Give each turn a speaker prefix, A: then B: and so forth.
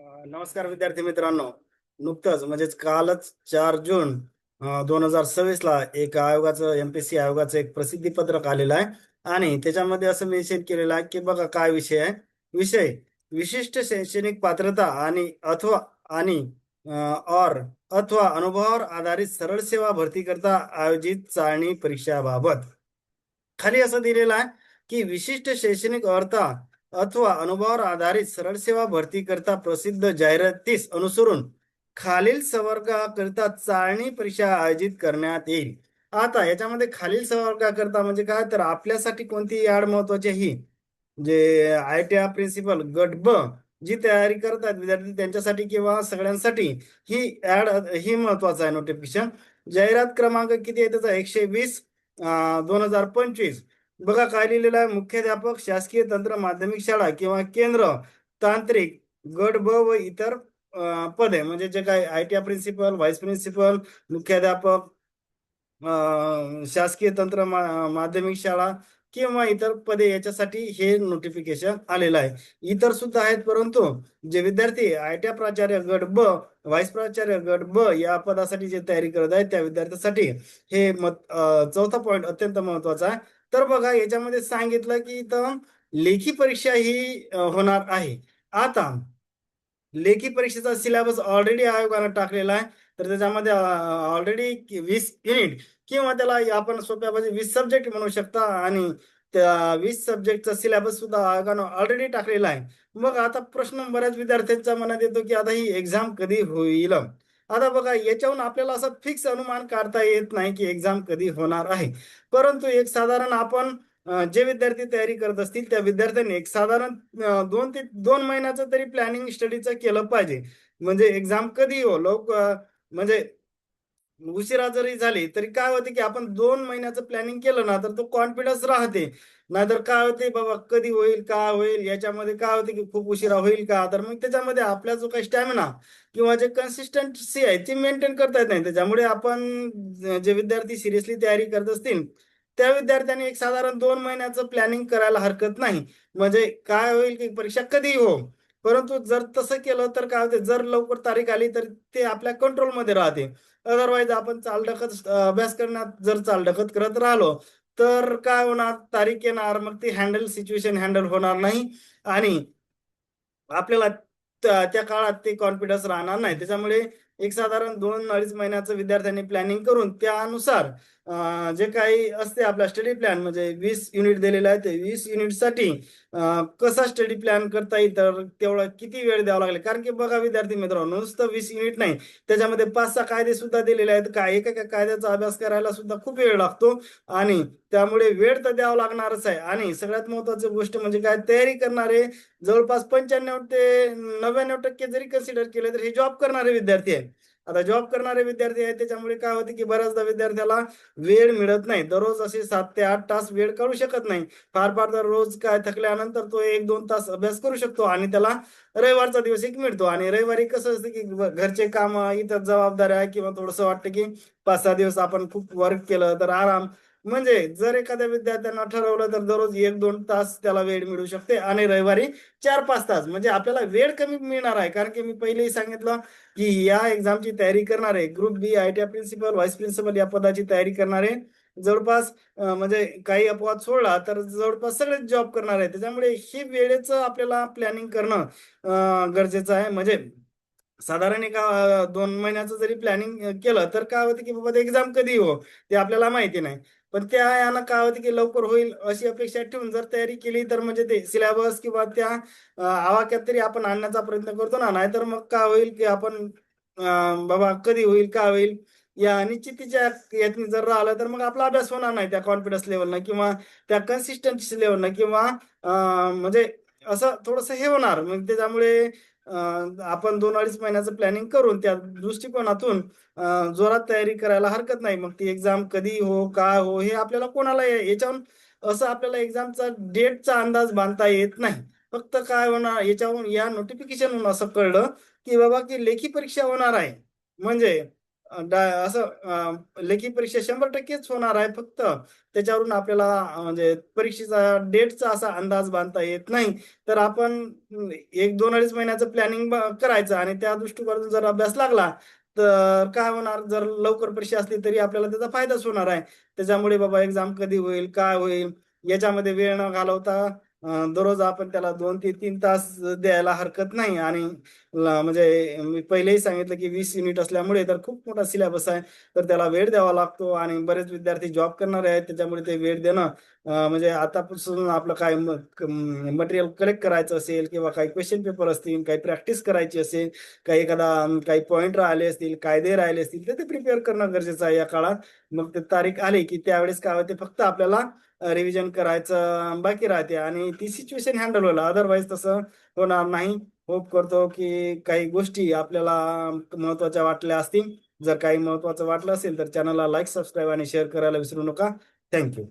A: नमस्कार विद्यार्थी मित्रांनो. नुकतंच म्हणजेच कालच 4 जून 2026 ला एक आयोगाचं एमपीएससी आयोगाचं एक प्रसिद्धी पत्रक आलेलं आहे आणि त्याच्यामध्ये असं मेन्शन केलेलं आहे की बघा काय विषय आहे. विषय विशिष्ट शैक्षणिक पात्रता आणि और अथवा अनुभवावर आधारित सरळ सेवा भरती करता आयोजित चाळणी परीक्षाबाबत. खाली असं दिलेलं आहे की विशिष्ट शैक्षणिक अर्हता अथवा अनुभवावर आधारित सरळ सेवा भरती करता प्रसिद्ध जाहिरातीस अनुसरून खालील संवर्गाकरिता चाळणी परीक्षा आयोजित करण्यात येईल. आता याच्यामध्ये खालील संवर्गाकरिता म्हणजे काय, तर आपल्यासाठी कोणती ऍड महत्वाची आहे ही जे ITI प्रिन्सिपल गट ब जी तयारी करतात विद्यार्थी त्यांच्यासाठी किंवा सगळ्यांसाठी ही ऍड ही महत्वाचं आहे. नोटिफिकेशन जाहिरात क्रमांक किती आहे त्याचा 120/2025. बघा काय लिहिलेलं आहे. मुख्याध्यापक शासकीय तंत्र माध्यमिक शाळा किंवा केंद्र तांत्रिक गट ब व इतर पदे म्हणजे जे काय ITI प्रिन्सिपल, व्हाईस प्रिन्सिपल, मुख्याध्यापक, शासकीय तंत्र माध्यमिक शाळा किंवा इतर पदे याच्यासाठी हे नोटिफिकेशन आलेलं आहे. इतर सुद्धा आहेत, परंतु जे विद्यार्थी ITI प्राचार्य गट ब, व्हाईस प्राचार्य गट ब या पदासाठी जे तयारी करत आहेत त्या विद्यार्थ्यांसाठी हे चौथा पॉइंट अत्यंत महत्वाचा आहे. तर बघा याच्यामध्ये सांगितलं की इथं लेखी परीक्षा ही होणार आहे. आता लेखी परीक्षेचा सिलेबस ऑलरेडी आयोगाने टाकलेला आहे. तर त्याच्यामध्ये ऑलरेडी 20 युनिट किंवा त्याला आपण सोप्या भाषेत 20 सब्जेक्ट म्हणू शकता आणि त्या 20 सब्जेक्टचा सिलेबस सुद्धा आयोगानं ऑलरेडी टाकलेला आहे. मग आता प्रश्न बऱ्याच विद्यार्थ्यांच्या मनात येतो की आता ही एक्झाम कधी होईल. आता बघा याच्याहून आपल्याला असं फिक्स अनुमान काढता येत नाही की एक्झाम कधी होणार आहे. परंतु एक साधारण आपण जे विद्यार्थी तयारी करत असतील त्या विद्यार्थ्यांनी एक साधारण 2 महिन्याचं तरी प्लॅनिंग स्टडीचं केलं पाहिजे. म्हणजे एक्झाम कधी हो म्हणजे उशिरा जरी झाली तरी काय होते की आपण 2 महिन्याचं प्लॅनिंग केलं ना तर तो कॉन्फिडन्स राहते. नाहीतर काय होते बाबा कधी होईल काय होईल याच्यामध्ये काय होते की खूप उशिरा होईल का, तर मग त्याच्यामध्ये आपला जो काही स्टॅमिना किंवा जे कन्सिस्टन्सी आहे ती मेंटेन करता येत नाही. त्याच्यामुळे आपण जे विद्यार्थी सिरियसली तयारी करत असतील त्या विद्यार्थ्यांनी एक साधारण 2 महिन्याचं प्लॅनिंग करायला हरकत नाही. म्हणजे काय होईल की परीक्षा कधी हो, परंतु जर तसं केलं तर काय होते, जर लवकर तारीख आली तर ते आपल्या कंट्रोलमध्ये राहते. अदरवाईज आपण चालढकत अभ्यास करण्यात जर चालढकत करत राहिलो तर काय होणार, तारीख येणार मग ती सिच्युएशन हँडल होणार नाही आणि आपल्याला त्या काळात ते कॉन्फिडन्स राहणार नाही. त्याच्यामुळे एक साधारण 2-2.5 महिन्याचं विद्यार्थ्यांनी प्लॅनिंग करून त्यानुसार जे काही असते आपला स्टडी प्लॅन म्हणजे 20 युनिट दिलेले आहे ते 20 युनिटसाठी कसा स्टडी प्लॅन करता येईल, तर तेवढा किती वेळ द्यावा लागेल. कारण की बघा विद्यार्थी मित्रांनो, नुसतं 20 युनिट नाही, त्याच्यामध्ये 5-6 कायदे सुद्धा दिलेले आहेत. काय एका कायद्याचा अभ्यास करायला सुद्धा खूप वेळ लागतो आणि त्यामुळे वेळ तर द्यावा लागणारच आहे. आणि सगळ्यात महत्वाची गोष्ट म्हणजे काय, तयारी करणारे जवळपास 95 ते 99% जरी कन्सिडर केले तर हे जॉब करणारे विद्यार्थी आहेत. आता जॉब करणारे विद्यार्थी आहेत त्याच्यामुळे काय होते की बऱ्याचदा विद्यार्थ्याला वेळ मिळत नाही. दररोज असे 7 ते 8 तास वेळ काढू शकत नाही. फार फार तर रोज काय थकल्यानंतर तो 1-2 तास अभ्यास करू शकतो आणि त्याला रविवारचा दिवस एक मिळतो. आणि रविवारी कसं असतं की घरचे काम, इतर जबाबदाऱ्या किंवा थोडंसं वाटतं की 5-6 दिवस आपण खूप वर्क केलं तर आराम. म्हणजे जर एखाद्या विद्यार्थ्यांना ठरवलं तर दररोज 1-2 तास त्याला वेळ मिळू शकते आणि रविवारी 4-5 तास म्हणजे आपल्याला वेळ कमी मिळणार आहे. कारण की मी पहिलेही सांगितलं की या एक्झामची तयारी करणारे ग्रुप बी ITI प्रिन्सिपल, व्हाईस प्रिन्सिपल या पदाची तयारी करणारे जवळपास म्हणजे काही अपवाद सोडला तर जवळपास सगळेच जॉब करणार आहे. त्याच्यामुळे ही वेळेचं आपल्याला प्लॅनिंग करणं गरजेचं आहे. म्हणजे साधारण एका 2 महिन्याचं जरी प्लॅनिंग केलं तर काय होतं की बाबा एक्झाम कधी हो ते आपल्याला माहिती नाही. पण त्या यानं काय होतं की लवकर होईल अशी अपेक्षा ठेवून जर तयारी केली तर म्हणजे ते सिलेबस किंवा त्या आवाक्यात तरी आपण आणण्याचा प्रयत्न करतो ना. नाहीतर मग काय होईल की आपण बाबा कधी होईल काय होईल या अनिश्चितीच्या यातनी जर राहिलं तर मग आपला अभ्यास होणार नाही त्या कॉन्फिडन्स लेवलनं किंवा त्या कन्सिस्टन्सी लेवलनं किंवा म्हणजे असं थोडंसं हे होणार. मग त्याच्यामुळे आपण 2-2.5 महिन्याचं प्लॅनिंग करून त्या दृष्टिकोनातून जोरात तयारी करायला हरकत नाही. मग ती एक्झाम कधी हो काय हो हे आपल्याला कोणाला याच्याहून असं आपल्याला एक्झामचा डेटचा अंदाज बांधता येत नाही. फक्त काय होणार याच्याहून या नोटिफिकेशन असं कळलं की बाबा की लेखी परीक्षा होणार आहे. म्हणजे लेखी परीक्षा 100%च होणार आहे फक्त. त्याच्यावरून आपल्याला म्हणजे परीक्षेचा डेटचा असा अंदाज बांधता येत नाही. तर आपण 1, 2, 2.5 महिन्याचं प्लॅनिंग करायचं आणि त्या दृष्टिकोनातून जर अभ्यास लागला तर काय होणार, जर लवकर परीक्षा असली तरी आपल्याला त्याचा फायदाच होणार आहे. त्याच्यामुळे बाबा एक्झाम कधी होईल, काय होईल याच्यामध्ये वेळ न घालवता दररोज आपण त्याला 2 ते 3 तास द्यायला हरकत नाही. आणि म्हणजे मी पहिलेही सांगितलं की 20 युनिट असल्यामुळे तर खूप मोठा सिलेबस आहे. तर त्याला वेळ द्यावा लागतो आणि बरेच विद्यार्थी जॉब करणारे आहेत. त्याच्यामुळे ते वेळ देणं म्हणजे आतापासून आपलं काय मटेरियल कलेक्ट करायचं असेल किंवा काही क्वेश्चन पेपर असतील, काही प्रॅक्टिस करायची असेल, काही पॉईंट राहिले असतील, कायदे राहिले असतील, तर ते प्रिपेअर करणं गरजेचं आहे या काळात. मग ते तारीख आली की त्यावेळेस काय होते, फक्त आपल्याला रिव्हिजन करायचं बाकी राहते आणि ती सिच्युएशन हँडल होईल. अदरवाईज तसं होणार नाही. होप करतो की काही गोष्टी आपल्याला महत्त्वाच्या वाटल्या असतील. जर काही महत्त्वाचं वाटलं असेल तर चॅनलला लाईक, सबस्क्राईब आणि शेअर करायला विसरू नका. थँक्यू.